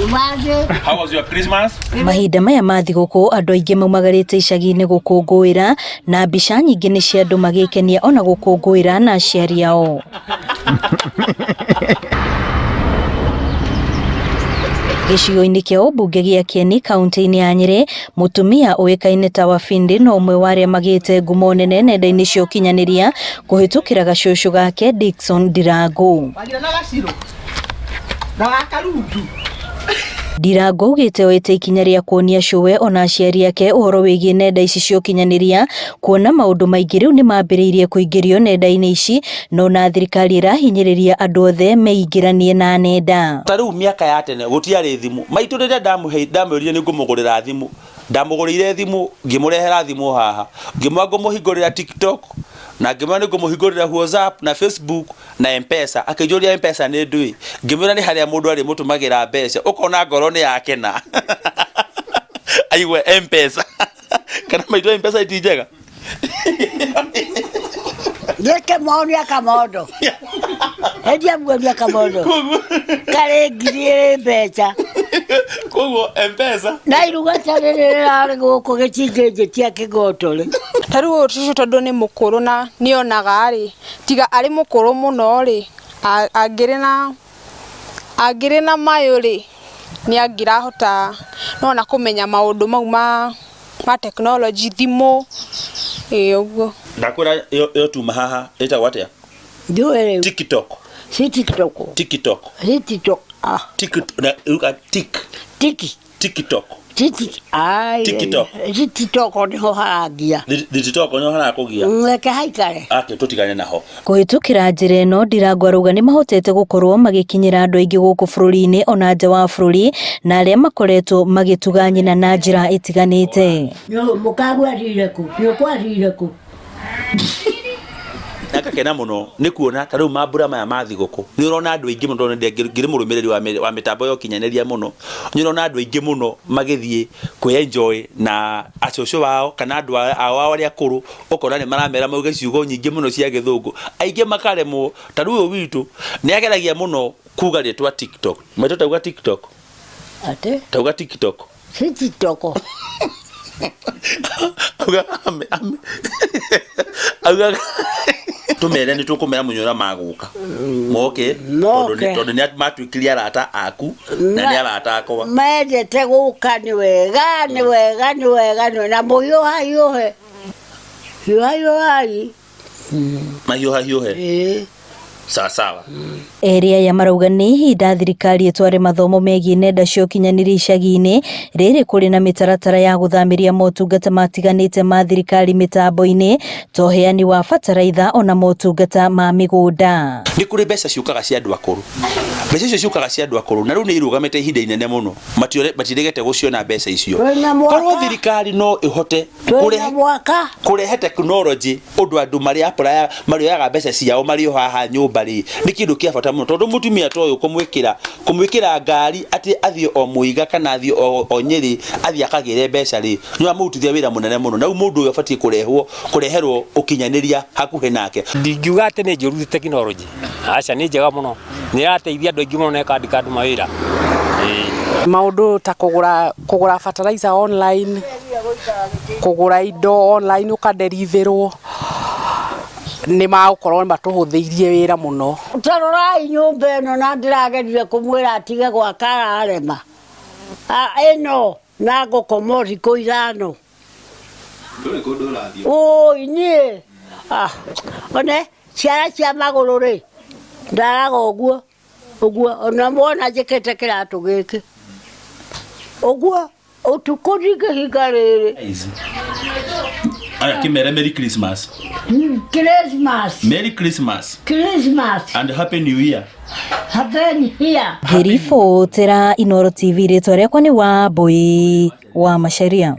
How was your Christmas? Mahinda maya ma thigũkũ andũ aingĩ maumagarĩte icagi-inĩ gũkũngũĩra na mbica nyingĩ nĩ cia andũ magĩkenia ona gũkũngũĩra na aciari ao. Gĩcigo-inĩ kĩa ũmbunge gĩa Kieni kaunti-inĩ ya Nyeri, mũtumia ũĩkaine ta Wafindi no ũmwe wa arĩa magĩte ngumo nene nenda-inĩ cia ũkinyanĩria kũhĩtũkĩra gacũcũ gake Ndirangu. Ndirangu augĩte oete ikinya rĩa kuonia cũwe ona aciari ake ũhoro wĩgiĩ nenda ici cia ũkinyanĩria, kuona maũndũ maingĩ rĩu nĩ mambĩrĩirie kũingĩrio nenda-inĩ ici, no na thirikari ĩrahinyĩrĩria andũ othe meingĩranie na nenda. Ta rĩu mĩaka ya tene gũtiarĩ thimũ, maitũ rĩrĩa ndamwĩrire nĩ ngũmũgũrĩra thimũ, ndamũgũrĩire thimũ, ngĩmũrehera thimũ haha, ngĩmwa ngũmũhingũrĩra TikTok na ngĩmwa nĩ ngũmũhingũrĩra WhatsApp na Facebook na M-Pesa. Akĩnjũria M-Pesa nĩ ndũĩ, ngĩmwĩra nĩ harĩa mũndũ arĩ mũtũmagĩra mbeca, ũkona ngoro nĩ yakena. Aigwe M-Pesa kana maitũ M-Pesa iti njega. Yeke monia kamodo. Hedia mgonia kamodo. Kare ngiri mbeca. Koguo M-Pesa. Na iruga tarerera gũkũ gĩcigĩnjĩ tia kĩgotore. Tarĩu ũcũcũ tondũ nĩ mũkũrũ na nĩonaga rĩ, tiga arĩ mũkũrũ mũno rĩ, angĩrĩ na mayũ rĩ, nĩ angĩrahota nona kũmenya maũndũ mau ma technology, thimũ ũguo. Ndakwĩra yo tuma haha ĩtagwo atĩa? Ndiũĩ. TikTok. Si TikTok. TikTok. Si TikTok. Ah. TikTok. Ai. TikTok. TikTok niho harangia. TikTok niho harakũgia. Reke haikare. Ake tũtigane naho. Kũhĩtũkĩra njĩra ĩno, Ndirangu arauga nĩ mahotete gũkorwo magĩkinyĩra andũ aingĩ gũkũ bũrũri-inĩ ona nja wa bũrũri, na arĩa makoretwo magĩtuga nyina na njĩra ĩtiganĩte. Mũkagwatĩire kũ? Nĩũkwatĩire kũ? Nakakena mũno nĩ kuona ta rĩu mambura maya ma thigũkũ nĩ ũrona andũ aingĩ mũno ngĩrĩ mũrũmĩrĩri wa mĩtambo ya ũkinyanĩria mũno, nĩ ũrona andũ aingĩ mũno magĩthiĩ kwĩ-enjoy na acũcũ wao kana andũ ao arĩa akũrũ, ũkona nĩ maramera mauge ciugo nyingĩ mũno cia gĩthũngũ, aingĩ makaremwo. Ta rĩu ũyũ witũ nĩ ageragia mũno kuga rĩtwa TikTok. Maitũ tauga TikTok. Ate? Tauga TikTok. Si TikTok. Auga tumere nĩ tũkũmera mũnyora magũka moke tondũ nĩ matuĩkire arata aku na nĩ arata akwa mendete gũka nĩ wega na mũhiũha mahiũha sawa. Area ya marauga nĩ ihinda thirikari ĩtware mathomo megiĩ nenda cia ũkinyanĩria icagi-inĩ, rĩrĩ kũrĩ na mĩtaratara ya gũthamĩria motungata matiganĩte ma thirikari mĩtambo-inĩ ta ũheani wa bataraitha ona motungata ma mĩgũnda. Nĩ kũrĩ mbeca ciũkaga cia andũ akũrũ, mbeca icio ciũkaga cia andũ akũrũ na rĩu nĩ irũgamĩte ihinda inene mũno, matiregete gũciona mbeca icio. Korwo thirikari no ĩhote kũrehe tekinoronjĩ ũndũ andũ marĩoyaga mbeca ciao marĩ o haha nyũmba rĩ, nĩ kĩndũ kĩa bata mũno, tondũ mũtumia ta ũyũ kũmwĩkĩra ngari atĩ athiĩ o Mũiga kana athiĩ o Nyeri athiĩ akagĩre mbeca rĩ, nĩ amũrutithia wĩra mũnene mũno, na mũndũ ũyũ abatiĩ kũreherwo ũkinyanĩria hakuhĩ nake. Ndingiuga atĩ nĩ njũru tekinoronjĩ, aca nĩ njega mũno, nĩ ĩrateithia andũ aingĩ mũno na ĩkandĩka andũ mawĩra. Maũndũ ta kũgũra fertilizer online, kũgũra indo online ũkaderithĩrwo, nĩ magũkorwo matũhũthĩirie wĩra mũno. Tarorai nyũmba ĩno na ndĩragerire kũmwĩra atige gwaka ararema. Ĩno na ngũkoma thikũ ithano. Oi niĩ one ciara cia magũrũ rĩ, ndaraga ũguo ona mwana njĩkĩte kĩratũ gĩkĩ ũguo ũtukũ ndingĩhinga rĩrĩ. Aya kimere Merry Christmas. Merry Christmas. And Happy New Year. Ngĩribotera Inooro TV, rĩtwa rĩakwa nĩ Wambui wa Macharia.